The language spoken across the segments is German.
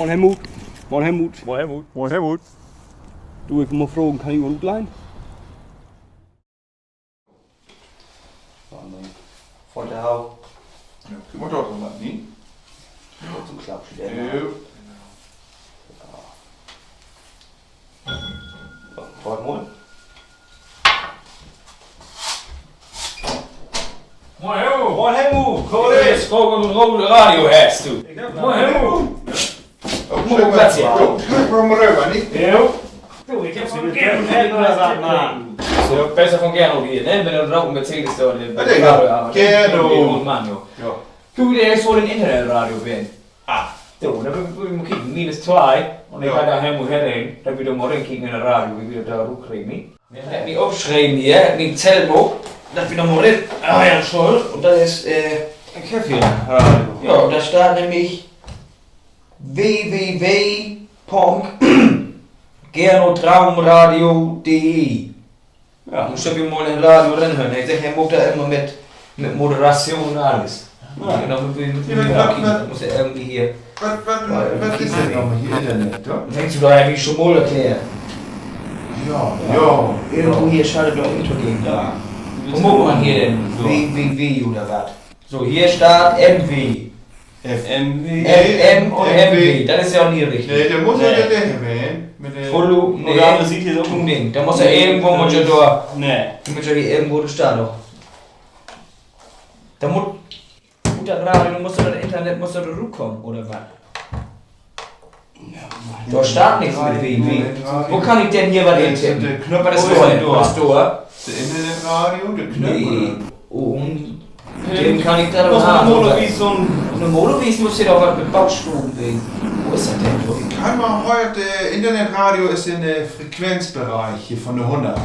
Moin Helmut. Moin Helmut. Moin Helmut. Moin Helmut. Du, ich will mal fragen, kann ich mal gut leihen? Von der Hau. Ja, können wir dort noch mal, ne? Zum Klappschen. Heute Morgen. Moin Helmut. Moin Helmut. Jetzt gucken wir rote Radio hast du. Moin Helmut. Moin Platz hier. Komm mal rüber, nicht? Jo. Du, ich hab's mit Gernot so, besser von Gernot hier, ne? Wenn du drauf mit Mercedes da, Gernot. Mann, jo. Ja. Du, der ist wohl ein Internetradio bin. Ah. So, da will ich kicken, -2. Und ich Ja. kann da Helmut herrennen, da wieder mal kicken in der Radio, wie wir da hochkriegen, ne? Wir haben mich aufgeschrieben hier, mit dem Zellbuch, dass wir noch mal rein. Ah ja, schon. Und das ist, Ein Kaffee-Radio. ja, und da steht nämlich www.gernotraumradio.de. Ja. Muss ich mal im Radio reinhören. Ich denke, er muss da immer mit Moderation und alles. Ja. Genau, mit muss er irgendwie hier. Was ist denn nochmal hier Internet, ja? Denkst du da, habe ich schon mal erklärt. Ja. Irgendwo hier schaltet doch Intro gegen. Ja. Wo muss man hier denn? So. www oder was? So, hier steht MW. FMW. FM und MW. Das ist ja auch nie richtig. Nee, der muss ja Nee. der erwähnen. Mit der... Follow, Und der andere sieht hier so. Tuning. Da muss er irgendwo mit der da. Nee. Mit der irgendwo da steht doch. Da muss. Guter Radio, muss das Internet muss da rumkommen, oder was? Da steht nichts mit www. Wo kann ich denn hier was Der eintippen? Knopf Was ist wo da? denn Was ist da? Der Internetradio, der Knopf. Nee. Und den kann ich da Was doch für haben. ein Motor oder? wie so ein. Eine Monowies muss hier doch was mit Baustrom wegen. Wo ist das denn? Kann man heute, Internetradio ist in der Frequenzbereich hier von der 100. Ah,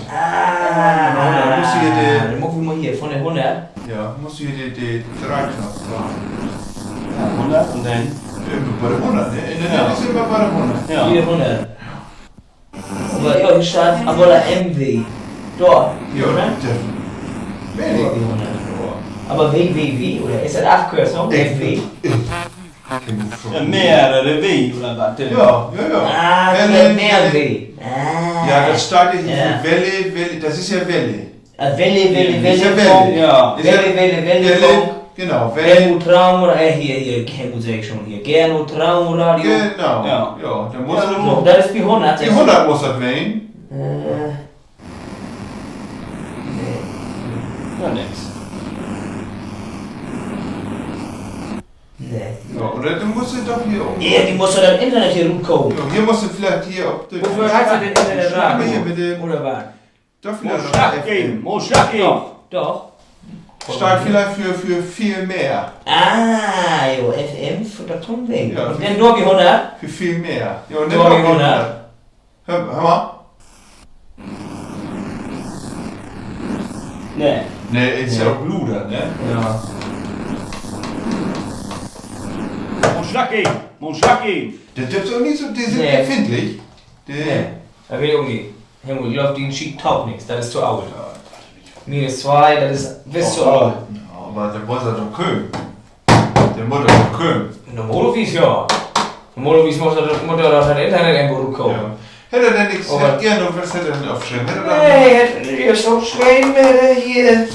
da muss hier die- dann machen wir mal hier von der 100. Ja, musst du hier die Drehknopf dran. Ja, 100 und dann. Immer bei der 100, ne? Internet Ja. ist immer bei der 100. Ja. 400. Aber ja, hier steht aber der MW. Dort. Ja, oder? Wenig. Aber www, oder ist das Abkürzung? MW? Ja, mehr oder wie oder was? Ja. Ah, Welle, MW. Ah. Ja, das steht hier Ja. für Welle, das ist ja Welle. Welle, Ist ja Punkt. Ja. Ist ja- Welle, Punkt. Genau, Welle. Helmut Traum, hier, Helmut sag ich schon hier. Gernot Traumradio. Genau. Ja. Ja, da muss Ja, er So, das ist die 100. die 100 muss das werden. Ja, nix. Nee. Ja, oder du musst du doch hier oben. Ja, die muss doch im Internet hier rumkommen. Ja, hier musst du vielleicht hier auf der. Wofür heißt das denn Internet Schlag mal hier Radio? mit dem. Oder was? Doch Muss vielleicht Schlag geben. Muss Schlag geben. Doch. Steht vielleicht für viel mehr. Ah, jo, FM für das Tonweg. Ja. Und dann nur wie 100? Für viel mehr. Ja, und Nur dann wie noch 100. Hör mal. Nee. Ne, ist ja Ja. auch Luder, ne? Ja. Muss Schlag geben. Muss Schlag geben. Der ist auch nicht so, die sind Nee. empfindlich. Nee. Da will ich auch nicht. Helmut, ich glaube, den Schied taugt nichts. Das ist zu alt. -2, das ist bis zu alt. Aber der muss er doch kümmern. Der muss er doch kümmern. In der Monowies, ja. In der Monowies muss das Internet irgendwo rumkommen. Ja. Hätte er denn nichts, Aber- hätte gerne, was hätte er denn aufgeschrieben? Hätte er Nee, hier ist auch schön hier.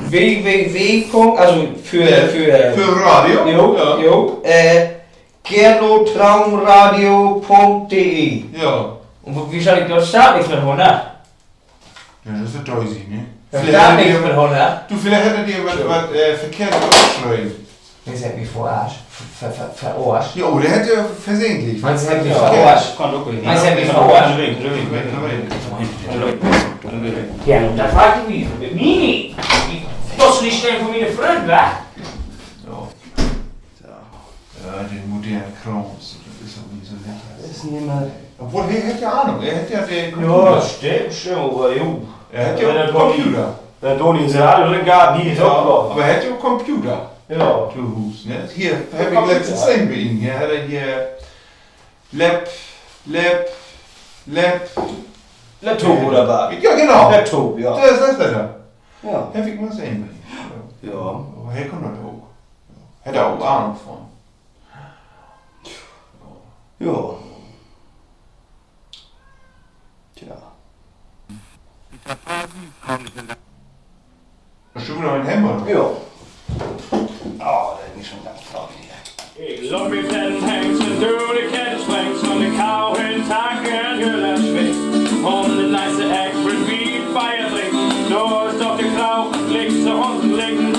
www. Also für für Radio? Jo, gernotraumradio.de. Ja. Und wie soll ich dort starten? Nichts mit 100. Ja, das ist deutlich, ne? Da Vielleicht startet hätte nichts mit dir, 100. du, vielleicht hätte dir was verkehrt aufgeschrieben. Das hat mich verarscht. Verarscht. Ja, oder hätte er versehentlich. Meinst du, hat mich Ja. verarscht? Kann doch nicht. Meinst du, hat mich Kann verarscht? doch nicht. Ja, und das war die mit Mini. Die musst du nicht stellen von meinen Freunden, wa? Ja, den modernen Krams, das ist auch nicht so lecker. Ist niemand. Obwohl, er hätte ja Ahnung, er hätte ja den Ja, Computer. stimmt, aber jo. Er hätte Wenn ja er einen doch nicht- Computer. Der Toni ist ja alle Garten, hier ist Ja, auch aber er hätte ja einen Computer. Ja. Du Hus, ne? Hier, habe ich letztens gesehen bei ihm. Hier hat er hier Laptop oder was? Ja, genau. Laptop, ja. Das ist er. Ja. Habe ich mal gesehen bei ihm. Ja. Aber er kommt noch hoch. Hätte er auch Ahnung von. Ja. Tja. Hast du noch einen Hemd? Ja. Oh, das ist schon ganz traurig hier. Ik loop met den hengsten door de kettingsprengs van de kou hun takken huller schwingt. Om de nice egg with beef fire drink. Door is op de klauw, ligt ze ons liggen.